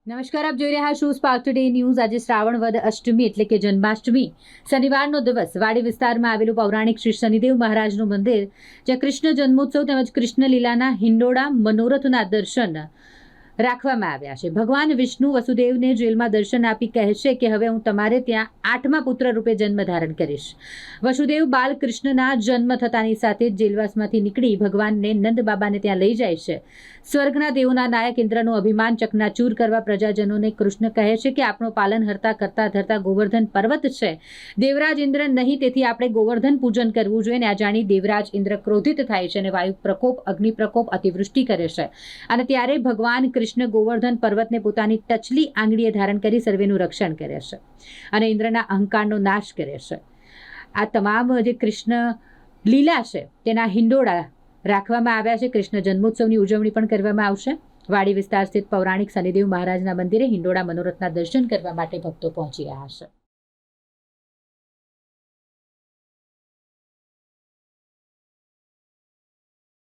નમસ્કાર, આપ જોઈ રહ્યા છો સ્પાર્ક ટુડે ન્યૂઝ। આજે શ્રાવણ વદ અષ્ટમી એટલે કે જન્માષ્ટમી, શનિવારનો દિવસ વાડી વિસ્તારમાં આવેલું પૌરાણિક શ્રી શનિદેવ મહારાજનું મંદિર, જ્યાં કૃષ્ણ જન્મોત્સવ તેમજ કૃષ્ણ લીલાના હિંડોળા મનોરથના દર્શન રાખવામાં આવ્યા છે। ભગવાન વિષ્ણુ વસુદેવને જેલમાં દર્શન આપી કહે છે કે હવે હું તમારે ત્યાં 8મા પુત્ર રૂપે જન્મ ધારણ કરીશ। વસુદેવ બાલકૃષ્ણના જન્મ થતાની સાથે જ જેલવાસમાંથી નીકળી ભગવાનને નંદ બાબાને ત્યાં લઈ જાય છે। સ્વર્ગના દેવોના નાયક ઇન્દ્રનું અભિમાન ચકનાચૂર કરવા પ્રજાજનોને કૃષ્ણ કહે છે કે આપણો પાલનહર્તા કરતા ધરતા ગોવર્ધન પર્વત છે, દેવરાજ ઇન્દ્ર નહીં, તેથી આપણે ગોવર્ધન પૂજન કરવું જોઈએ। ને આ જાણી દેવરાજ ઇન્દ્ર ક્રોધિત થાય છે અને વાયુ પ્રકોપ, અગ્નિ પ્રકોપ, અતિવૃષ્ટિ કરે છે। અને ત્યારે ભગવાન કૃષ્ણ ગોવર્ધન પર્વતને પોતાની ટચલી આંગળીએ ધારણ કરી સર્વેનું રક્ષણ કરે છે અને ઇન્દ્રના અહંકારનો નાશ કરે છે। આ તમામ જે કૃષ્ણ લીલા છે તેના હિંડોળા રાખવામાં આવ્યા છે। કૃષ્ણ જન્મોત્સવની ઉજવણી પણ કરવામાં આવશે। વાડી વિસ્તાર સ્થિત પૌરાણિક શનિદેવ મહારાજના મંદિરે હિંડોળા મનોરથના દર્શન કરવા માટે ભક્તો પહોંચી રહ્યા છે।